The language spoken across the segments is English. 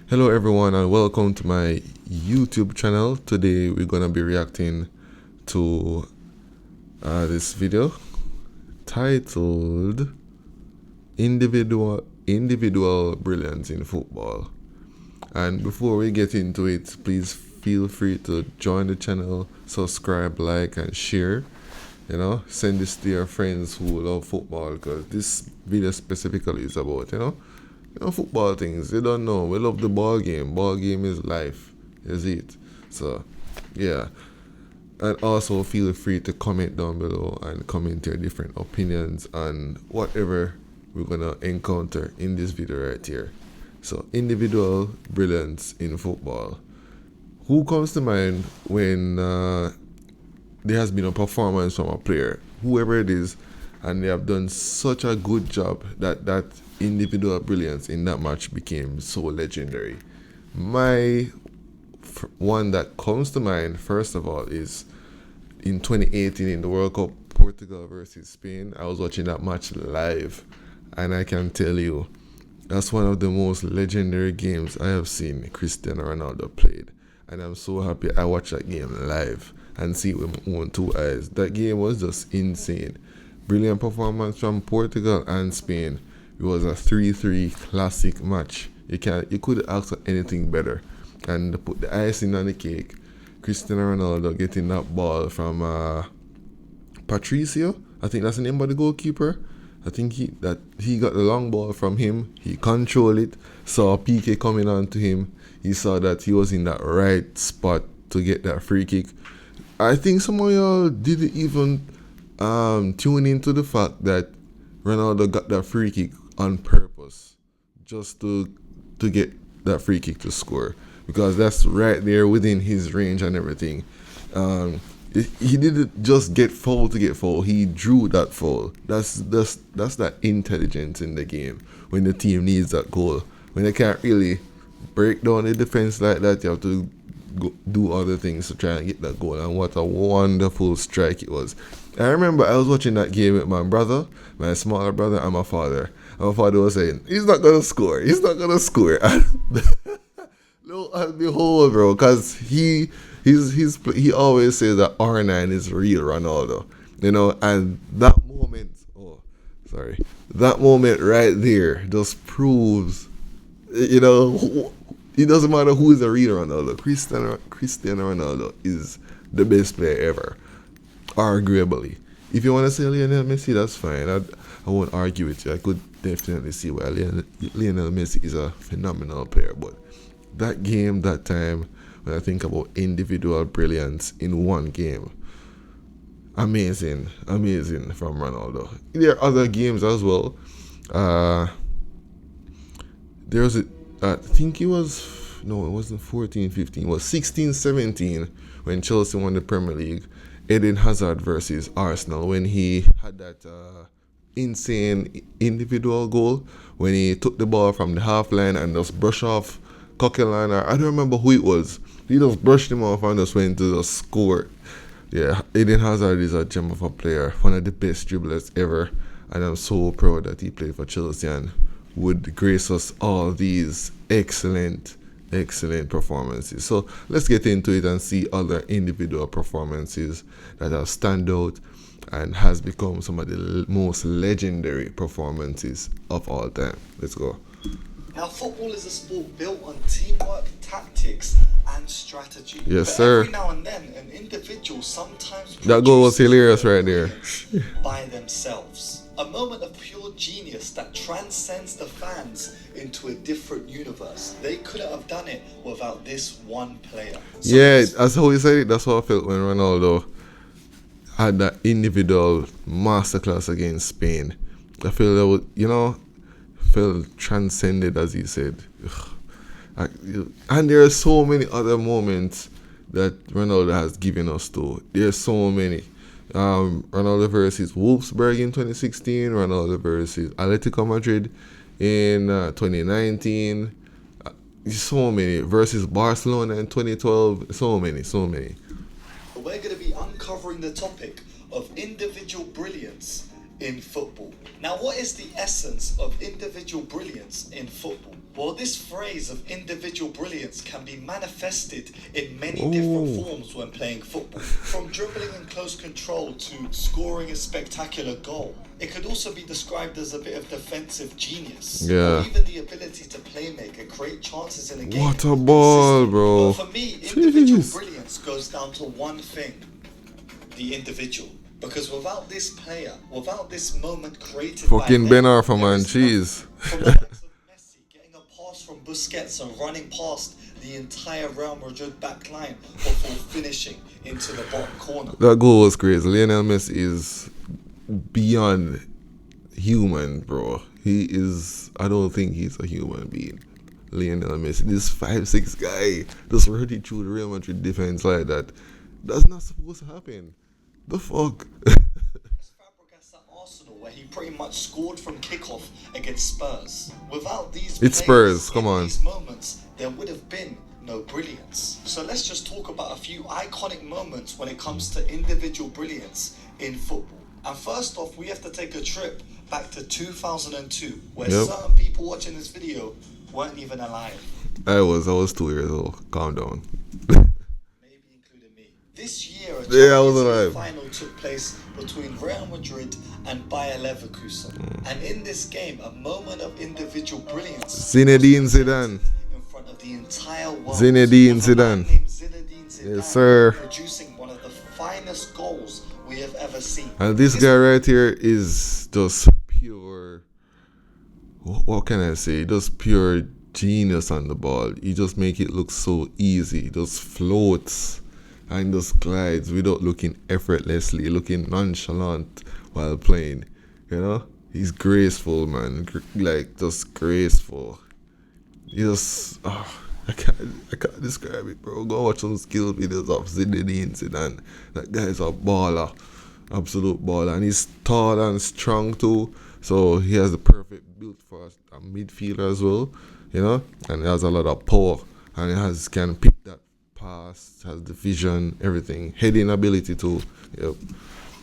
Hello everyone and welcome to my YouTube channel. Today we're gonna be reacting to this video titled Individual Brilliance in Football. And before we get into it, please feel free to join the channel, subscribe, like and share. Send this to your friends who love football, because this video specifically is about football things. They don't know. We love the ball game. Ball game is life. Is it? So, yeah. And also feel free to comment down below and comment your different opinions on whatever we're gonna encounter in this video right here. So, individual brilliance in football. Who comes to mind when there has been a performance from a player, whoever it is, and they have done such a good job that individual brilliance in that match became so legendary? My one that comes to mind, first of all, is in 2018 in the World Cup, Portugal versus Spain. I was watching that match live, and I can tell you, that's one of the most legendary games I have seen Cristiano Ronaldo played. And I'm so happy I watched that game live and see it with my own two eyes. That game was just insane. Brilliant performance from Portugal and Spain. It was a 3-3 classic match. You could ask for anything better. And to put the icing on the cake, Cristiano Ronaldo getting that ball from Patricio. I think that's the name of the goalkeeper. I think he got the long ball from him. He controlled it. Saw PK coming on to him. He saw that he was in that right spot to get that free kick. I think some of y'all didn't even tune into the fact that Ronaldo got that free kick on purpose, just to get that free kick to score, because that's right there within his range and everything. He didn't just get foul to get foul. He drew that foul. That's that intelligence in the game when the team needs that goal. When they can't really break down the defense like that, you have to do other things to try and get that goal. And what a wonderful strike it was. I remember I was watching that game with my brother, my smaller brother, and my father. And my father was saying, he's not going to score. He's not going to score. Lo and behold, bro, because he always says that R9 is real Ronaldo. And that moment, that moment right there just proves, it doesn't matter who is a real Ronaldo. Cristiano Ronaldo is the best player ever, arguably. If you want to say Lionel Messi, that's fine. I won't argue with you. I could definitely see why Lionel Messi is a phenomenal player. But that game, that time, when I think about individual brilliance in one game, amazing from Ronaldo. There are other games as well. There was I think it wasn't 14-15, it was 16-17 when Chelsea won the Premier League. Eden Hazard versus Arsenal, when he had that insane individual goal, when he took the ball from the half line and just brushed off Coquelin, I don't remember who it was. He just brushed him off and just went to the score. Yeah, Eden Hazard is a gem of a player, one of the best dribblers ever, and I'm so proud that he played for Chelsea and would grace us all these excellent performances. So let's get into it and see other individual performances that have stand out and has become some of the most legendary performances of all time. Let's go. Now, football is a sport built on teamwork, tactics, and strategy. Yes, but sir. Every now and then, an individual sometimes that goal was hilarious right there. By themselves. A moment of pure genius that transcends the fans into a different universe. They couldn't have done it without this one player. So yeah, that's how he said it. That's how I felt when Ronaldo had that individual masterclass against Spain. I feel that was, felt transcended, as he said. And there are so many other moments that Ronaldo has given us too. There's so many. Ronaldo versus Wolfsburg in 2016, Ronaldo versus Atletico Madrid in 2019, so many, versus Barcelona in 2012, so many. We're going to be uncovering the topic of individual brilliance in football. Now, what is the essence of individual brilliance in football? Well, this phrase of individual brilliance can be manifested in many different forms when playing football. From dribbling in close control to scoring a spectacular goal. It could also be described as a bit of defensive genius. Yeah. Or even the ability to playmake and create chances in a game. What a ball, bro. But for me, individual Jeez. brilliance goes down to one thing. The individual. Because without this player, without this moment created Fucking by Ben them, Arfa, there man. is nothing. Jeez. From the likes of Messi getting a pass from Busquets and running past the entire Real Madrid back line before finishing into the bottom corner. That goal was crazy. Lionel Messi is beyond human, bro. He is. I don't think he's a human being. Lionel Messi, this 5'6" guy, just running through the Real Madrid defense like that. That's not supposed to happen. The fuck? Fabregas at Arsenal, where he pretty much scored from kickoff against Spurs. Without these It's players Spurs, come in on. these moments, there would have been no brilliance. So let's just talk about a few iconic moments when it comes to individual brilliance in football. And first off, we have to take a trip back to 2002, where Yep. certain people watching this video weren't even alive. I was 2 years old. Calm down. Maybe including me. This year, a Yeah, I was Champions League alive. final took place between Real Madrid and Bayer Leverkusen. And in this game, a moment of individual brilliance Zinedine was Zidane. in front of the entire world. Zinedine with a man Zidane. named Zinedine Zidane Yes, sir. producing one of the finest goals we have ever seen. And this guy right here is just pure. What can I say? Just pure genius on the ball. He just make it look so easy. He just floats and just glides without looking effortlessly, looking nonchalant while playing. You know, he's graceful, man. Like just graceful. He just. I can't describe it, bro. Go watch some skill videos of Zinedine Zidane. That guy's a baller. Absolute baller. And he's tall and strong too. So he has the perfect build for a midfielder as well. You know? And he has a lot of power. And he can pick that pass, has the vision, everything. Heading ability too. Yep.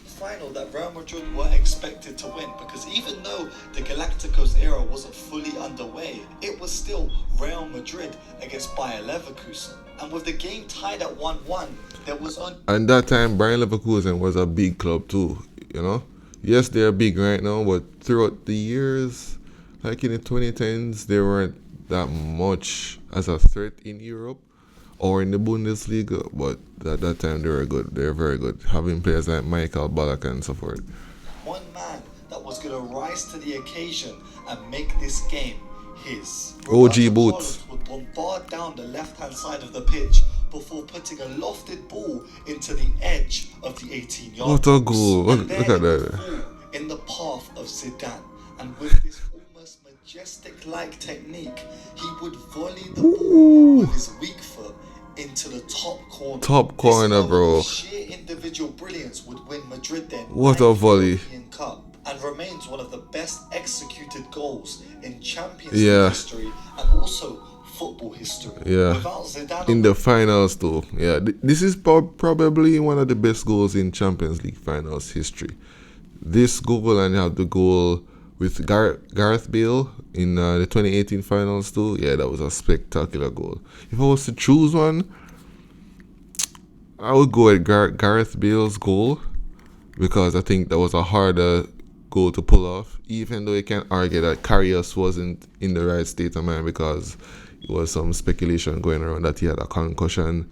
Final that Real Madrid were expected to win, because even though the Galacticos era wasn't fully underway, it was still Real Madrid against Bayer Leverkusen. And with the game tied at 1-1, there was And that time, Bayer Leverkusen was a big club too, you know? Yes, they're big right now, but throughout the years, like in the 2010s, they weren't that much as a threat in Europe or in the Bundesliga, but at that time they were good. They're very good, having players like Michael Ballack and so forth. one man that was going to rise to the occasion and make this game his. OG Roberto Boots. Carlos would bombard down the left-hand side of the pitch before putting a lofted ball into the edge of the 18-yard What a goal. box. Look And at there it that. would fall in the path of Zidane. And with this almost majestic-like technique, he would volley the ball with his weak foot into the top corner. Top corner, This moment bro. of sheer individual brilliance would win Madrid their What a ninth volley. European Cup, and remains one of the best executed goals in Champions Yeah. League history and also football history. Yeah. Without Zidane In the finals too. Yeah, this is probably one of the best goals in Champions League finals history. This goal, and you have the goal with Gareth Bale in the 2018 finals too. Yeah, that was a spectacular goal. If I was to choose one, I would go with Gareth Bale's goal, because I think that was a harder goal to pull off, even though you can argue that Karius wasn't in the right state of mind, because there was some speculation going around that he had a concussion,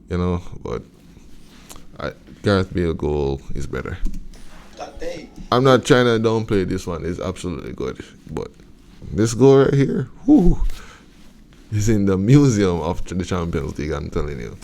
you know, but Gareth Bale goal is better. that day, I'm not trying to downplay this one. It's absolutely good, but this goal right here, whoo, is in the museum of the Champions League, I'm telling you.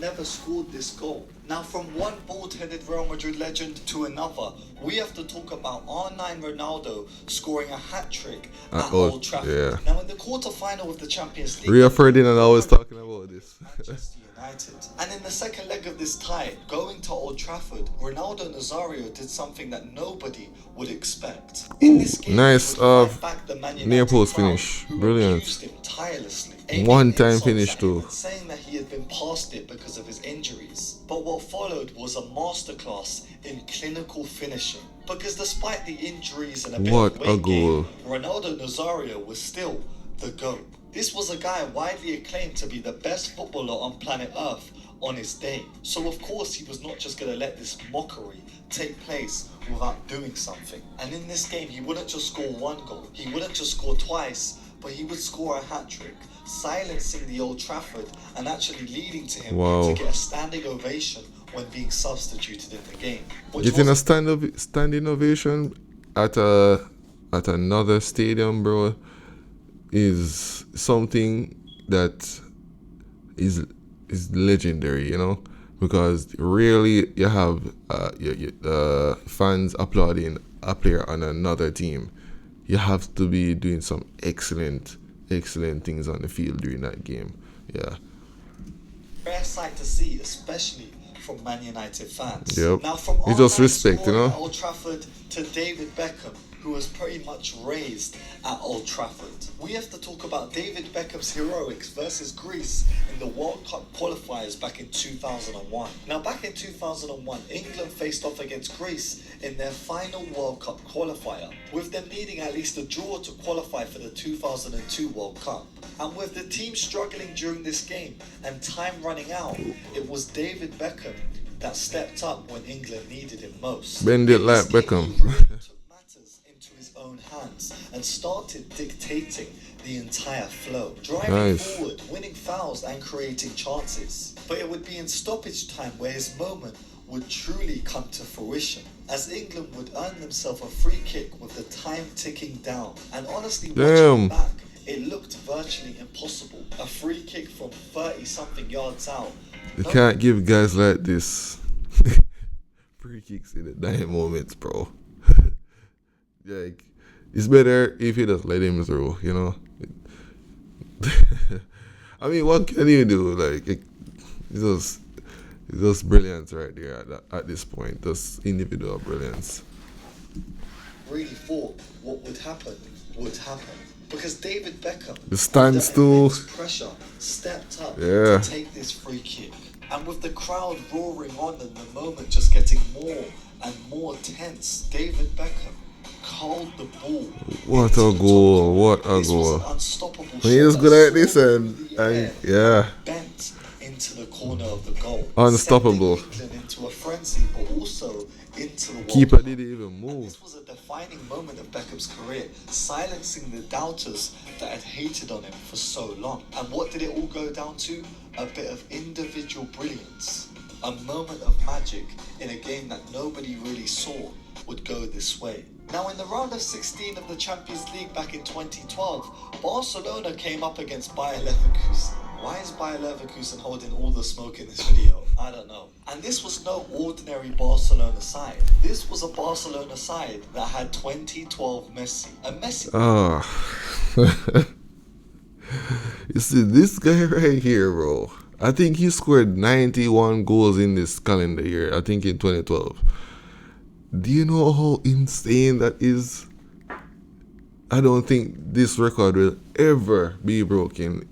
never scored this goal. Now, from one bald-headed Real Madrid legend to another, we have to talk about R9 Ronaldo scoring a hat-trick at Old Trafford. yeah. Now, in the quarter-final of the Champions League, Rio Ferdinand always talking about this. Manchester United. And in the second leg of this tie, going to Old Trafford, Ronaldo Nazario did something that nobody would expect. In this game, Nice, he would fight back the Man near United post crowd, finish. who Brilliant. accused him tirelessly, aiming One-time insults finish at him too. and saying that he had been past it because of his injuries. But what followed was a masterclass in clinical finishing. Because despite the injuries and a bit What of a weight gain, goal. Ronaldo Nazario was still the GOAT. This was a guy widely acclaimed to be the best footballer on planet Earth on his day. So of course he was not just going to let this mockery take place without doing something. And in this game he wouldn't just score one goal, he wouldn't just score twice, but he would score a hat-trick, silencing the Old Trafford and actually leading to him to get a standing ovation when being substituted in the game. Getting a standing ovation at another stadium, bro, is something that is legendary, you know, because rarely you have fans applauding a player on another team. You have to be doing some excellent things on the field during that game. Yeah. Rare sight to see, especially from Man United fans. Yep. Now from it's just respect, you know. At Old Trafford to David Beckham, who was pretty much raised at Old Trafford. We have to talk about David Beckham's heroics versus Greece in the World Cup qualifiers back in 2001. Now back in 2001, England faced off against Greece in their final World Cup qualifier, with them needing at least a draw to qualify for the 2002 World Cup. And with the team struggling during this game and time running out, it was David Beckham that stepped up when England needed him most. Bend it like Beckham. He really took matters into his own hands and started dictating the entire flow, driving forward, winning fouls and creating chances. But it would be in stoppage time where his moment would truly come to fruition, as England would earn themselves a free kick with the time ticking down. And honestly, watching back, it looked virtually impossible. A free kick from 30-something yards out. You can't give guys like this free kicks in the dying moments, bro. Like, it's better if you just let him through, you know. I mean, what can you do? Like, it's just brilliance right there at this point. Just individual brilliance. Really thought what would happen would happen. Because David Beckham, the standstill pressure, stepped up to take this free kick. And with the crowd roaring on and the moment just getting more and more tense, David Beckham called the ball. What a goal, what a goal. Unstoppable. He is good at this and bent into the corner of the goal. Unstoppable. England into a frenzy, but also into the keeper didn't even move. And this was a defining moment of Beckham's career, silencing the doubters that had hated on him for so long. And what did it all go down to? A bit of individual brilliance. A moment of magic in a game that nobody really saw would go this way. Now in the round of 16 of the Champions League back in 2012, Barcelona came up against Bayer Leverkusen. Why is Bayer Leverkusen holding all the smoke in this video? I don't know. And this was no ordinary Barcelona side. This was a Barcelona side that had 2012 Messi. And Messi... You see, this guy right here, bro, I think he scored 91 goals in this calendar year, I think in 2012. Do you know how insane that is? I don't think this record will ever be broken.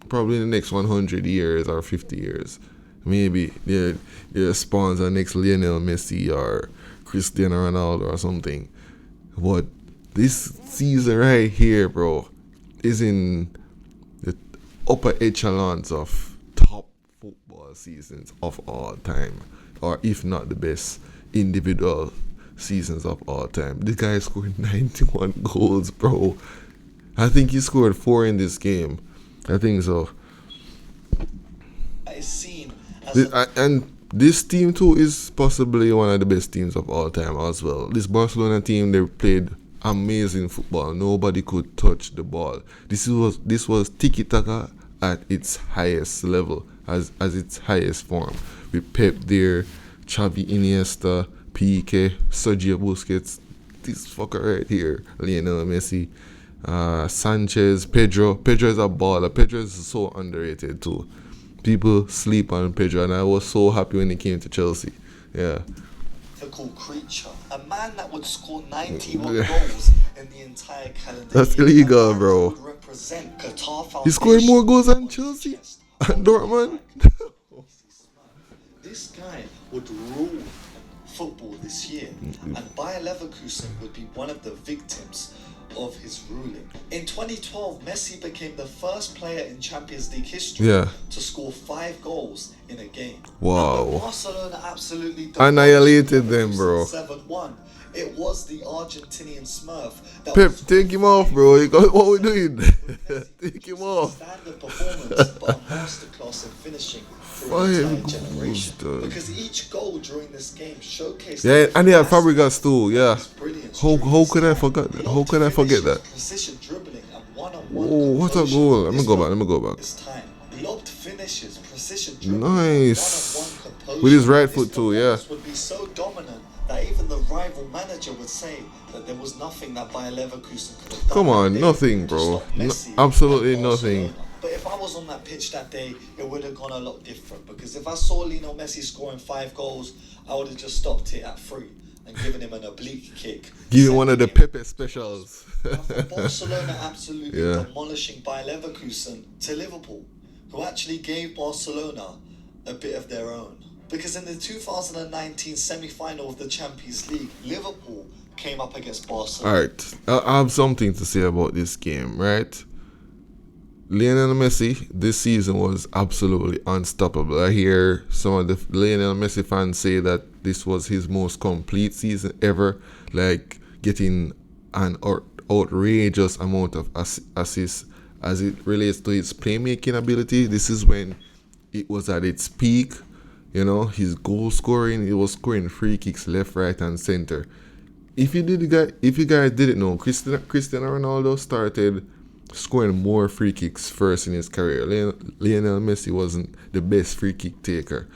Probably in the next 100 years or 50 years. Maybe the spawns are next Lionel Messi or Cristiano Ronaldo or something. But this season right here, bro, is in the upper echelons of top football seasons of all time. Or if not the best individual seasons of all time. This guy scored 91 goals, bro. I think he scored 4 in this game. I think so. And this team too is possibly one of the best teams of all time as well. This Barcelona team, they played amazing football. Nobody could touch the ball. This was tiki-taka at its highest level, as its highest form. With Pep there, Xavi, Iniesta, Piqué, Sergio Busquets, this fucker right here, Lionel Messi, Sanchez, Pedro. Pedro is a baller. Pedro is so underrated too. People sleep on Pedro, and I was so happy when he came to Chelsea. Yeah. Mythical creature, a man that would score 91 goals in the entire calendar. That's illegal, bro. Represent Qatar. He scored more goals than Chelsea and Dortmund. This guy would rule football this year, and Bayer Leverkusen would be one of the victims of his ruling. In 2012, Messi became the first player in Champions League history to score 5 goals in a game. Wow. And Barcelona absolutely annihilated them, bro. 7-1. It was the Argentinian Smurf that Pep, was take him off, bro. What we doing? Take him off. Standard performance, but a masterclass in finishing for an entire generation. Because each goal during this game showcased. Yeah, and they had Fabregas too. Yeah. Brilliance. How could I forget that? How could I forget that? Precision dribbling and one-on-one. Oh, what a goal! Let me go back. This time, lobbed finishes, precision dribbling, Nice. one-on-one composure. With his right foot This too. Yeah. performance would be so dominant that even the rival manager would say that there was nothing that Bayer Leverkusen could have done. Come on, that day nothing, to bro. stop Messi Absolutely and nothing. Barcelona. But if I was on that pitch that day, it would have gone a lot different. Because if I saw Lionel Messi scoring 5 goals, I would have just stopped it at 3 and given him an oblique kick. Give him one of the Pepe specials. From Barcelona absolutely Yeah. demolishing Bayer Leverkusen to Liverpool, who actually gave Barcelona a bit of their own. Because in the 2019 semi-final of the Champions League, Liverpool came up against Barcelona. Alright, I have something to say about this game, right? Lionel Messi this season was absolutely unstoppable. I hear some of the Lionel Messi fans say that this was his most complete season ever, like getting an outrageous amount of assists as it relates to his playmaking ability. This is when it was at its peak. You know, his goal scoring, he was scoring free kicks left, right, and center. If you guys didn't know, Cristiano Ronaldo started scoring more free kicks first in his career. Lionel Messi wasn't the best free kick taker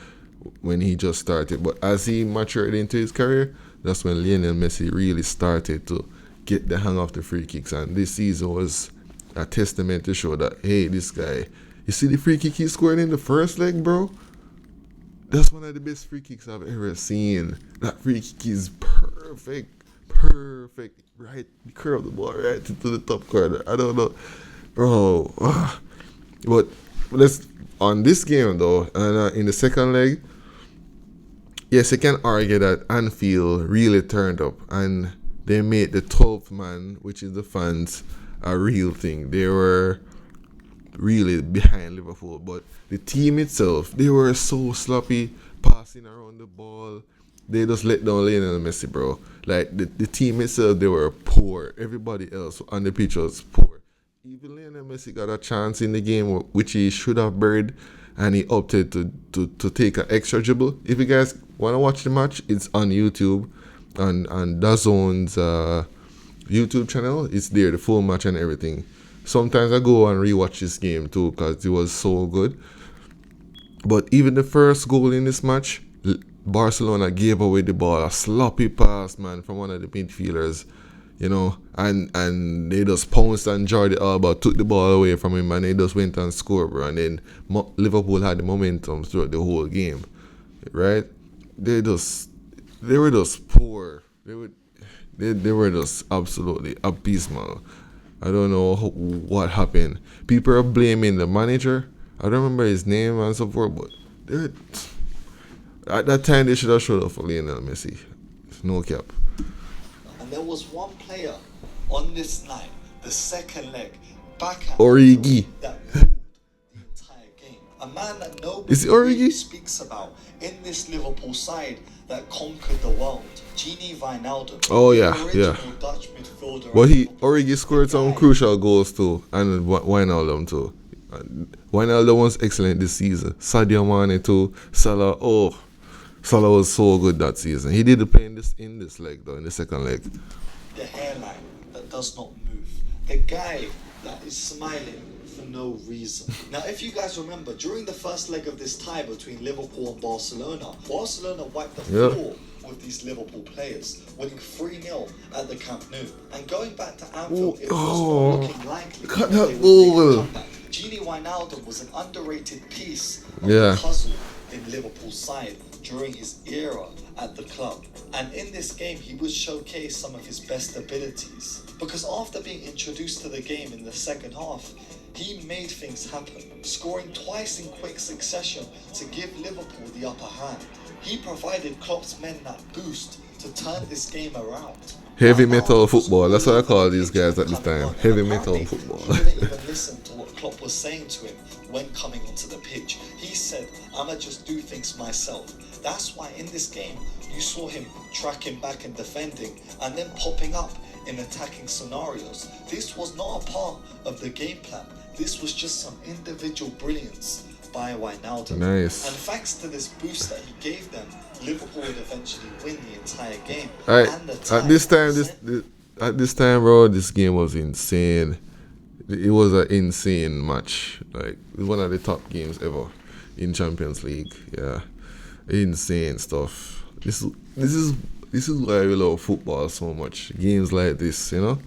when he just started, but as he matured into his career, that's when Lionel Messi really started to get the hang of the free kicks. And this season was a testament to show that, hey, this guy, you see the free kick he scored in the first leg, bro? That's one of the best free kicks I've ever seen. That free kick is perfect. Right, curl the ball right into the top corner. I don't know, bro. But let's on this game though, and in the second leg, yes, you can argue that Anfield really turned up and they made the 12th man, which is the fans, a real thing. They were really behind Liverpool, but the team itself, they were so sloppy passing around the ball. They just let down Lionel Messi, bro. Like the team itself, they were poor. Everybody else on the pitch was poor. Even Lionel Messi got a chance in the game which he should have buried, and he opted to take an extra dribble. If you guys want to watch the match, it's on YouTube, on DAZN's YouTube channel. It's there, the full match and everything. Sometimes I go and rewatch this game too because it was so good. But even the first goal in this match, Barcelona gave away the ball, a sloppy pass, man, from one of the midfielders, you know, and they just pounced on Jordi Alba, took the ball away from him, and they just went and scored, bro. And then Liverpool had the momentum throughout the whole game, right? They were just poor. They were just absolutely abysmal. I don't know what happened. People are blaming the manager. I don't remember his name and so forth, but at that time they should have showed up for Lionel Messi. No cap. And there was one player on this night, the second leg, back at Origi. that ruled the entire game. A man that nobody Is it Origi? really speaks about in this Liverpool side that conquered the world. Gini Wijnaldum. Oh, yeah, the original yeah. Dutch midfielder. But and Origi scored some crucial goals too, and Wijnaldum too. Wijnaldum was excellent this season. Sadio Mane too. Salah was so good that season. He did play in this leg though, in the second leg. the hairline that does not move. The guy that is smiling for no reason. Now, if you guys remember, during the first leg of this tie between Liverpool and Barcelona wiped the floor with these Liverpool players, winning 3-0 at the Camp Nou. And going back to Anfield, it was not looking likely cut that that they would make a goal. comeback. Gini Wijnaldum was an underrated piece of Yeah. the puzzle in Liverpool's side during his era at the club. And in this game, he would showcase some of his best abilities. Because after being introduced to the game in the second half, he made things happen, scoring twice in quick succession to give Liverpool the upper hand. He provided Klopp's men that boost to turn this game around. Heavy metal football, that's what I call these guys at this time. Heavy metal football. He didn't even listen to what Klopp was saying to him when coming onto the pitch. He said, I'ma just do things myself. That's why in this game, you saw him tracking back and defending and then popping up in attacking scenarios. This was not a part of the game plan. This was just some individual brilliance by Wijnaldum. Nice. And thanks to this boost that he gave them, Liverpool would eventually win the entire game. Alright, And the at this time, bro, this game was insane. It was an insane match. Like, it was one of the top games ever in Champions League. Yeah, insane stuff. This is why we love football so much. Games like this, you know.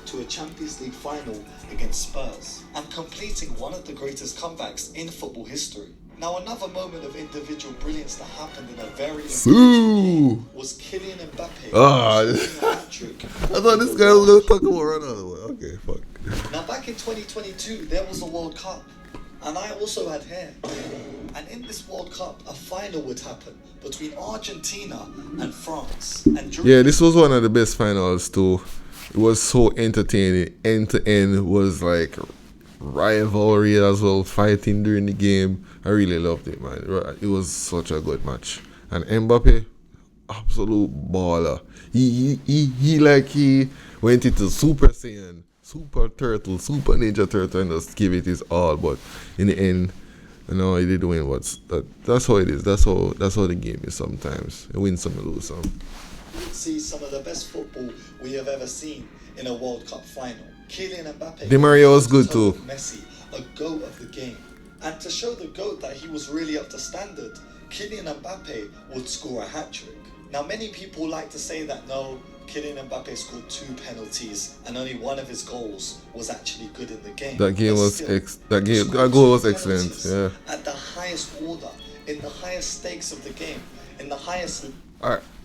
To a Champions League final against Spurs and completing one of the greatest comebacks in football history. Now, another moment of individual brilliance that happened in a very important game was Kylian Mbappe scoring a hat-trick. I thought this guy was going to talk about Ronaldo. Okay, fuck. Now, back in 2022, there was a World Cup, and I also had hair. And in this World Cup, a final would happen between Argentina and France. And yeah, this was one of the best finals too. It was so entertaining. End to end was like rivalry as well, fighting during the game. I really loved it, man. It was such a good match. And Mbappe, absolute baller. He went into Super Saiyan, Super Turtle, Super Ninja Turtle, and just give it his all. But in the end, you know, he did win. That's how it is. That's how the game is sometimes. You win some, you lose some. See some of the best football we have ever seen in a World Cup final. Kylian Mbappe, Di Maria was good too. Messi, a GOAT of the game. And to show the GOAT that he was really up to standard, Kylian Mbappe would score a hat-trick. Now, many people like to say that no, Kylian Mbappe scored 2 penalties and only one of his goals was actually good in the game. That goal was excellent. Yeah. At the highest order, in the highest stakes of the game, in the highest.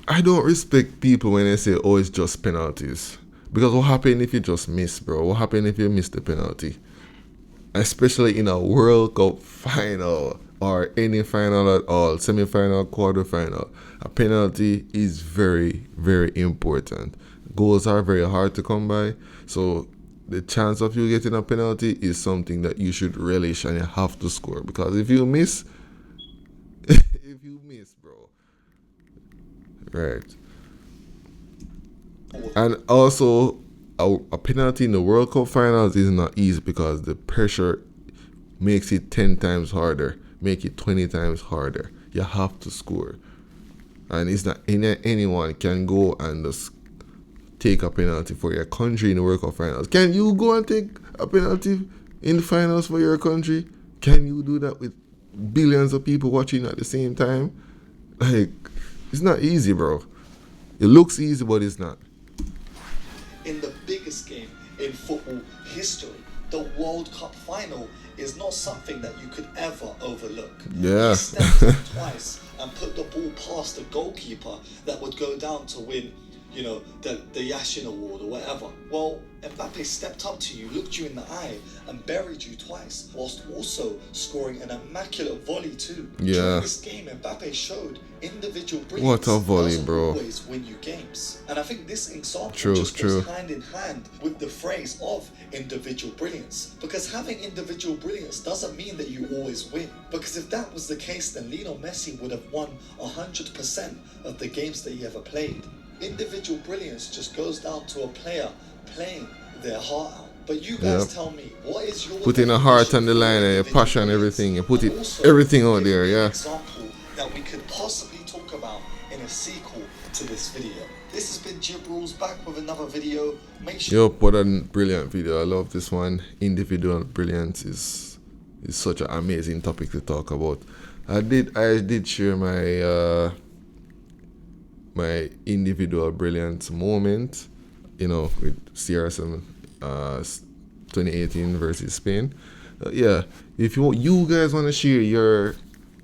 I don't respect people when they say, oh, it's just penalties. Because what happens if you just miss, bro? What happens if you miss the penalty? Especially in a World Cup final or any final at all, semi-final, quarter-final. A penalty is very, very important. Goals are very hard to come by. So the chance of you getting a penalty is something that you should relish and you have to score. Because if you miss, bro. Right. And also, a penalty in the World Cup finals is not easy because the pressure makes it 10 times harder, make it 20 times harder. You have to score. And it's not anyone can go and just take a penalty for your country in the World Cup finals. Can you go and take a penalty in the finals for your country? Can you do that with billions of people watching at the same time? Like, it's not easy, bro. It looks easy, but it's not. In the biggest game in football history, the World Cup final is not something that you could ever overlook. Yeah. He stepped in twice and put the ball past the goalkeeper that would go down to win, you know, the Yashin Award or whatever. Well, Mbappe stepped up to you, looked you in the eye, and buried you twice, whilst also scoring an immaculate volley too. Yeah. During this game, Mbappe showed individual brilliance. What a volley, doesn't bro. always win you games. And I think this example True. goes hand in hand with the phrase of individual brilliance. Because having individual brilliance doesn't mean that you always win. Because if that was the case, then Lionel Messi would have won 100% of the games that he ever played. Individual brilliance just goes down to a player playing their heart out. But you guys tell me, what is your putting a heart on the line and your passion and everything, and put it everything out there, yeah. Example that we could possibly talk about in a sequel to this video. This has been Jib Rules, back with another video. Make sure. Yo, what a brilliant video. I love this one. Individual brilliance is such an amazing topic to talk about. I did share my my individual brilliance moment, you know, with CR7 2018 versus Spain. Yeah, if you guys want to share your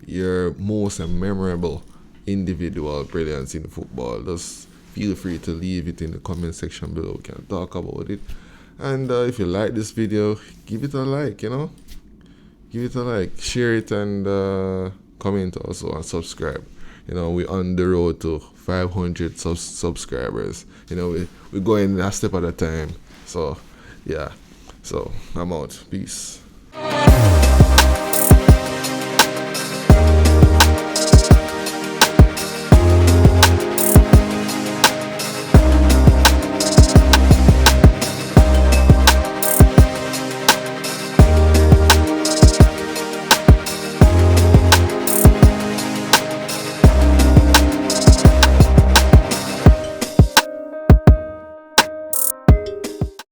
your most memorable individual brilliance in football, just feel free to leave it in the comment section below. We can talk about it. And if you like this video, give it a like, give it a like, share it, and comment also, and subscribe. We're on the road to 500 subscribers. We're going a step at a time. So yeah, so I'm out. Peace.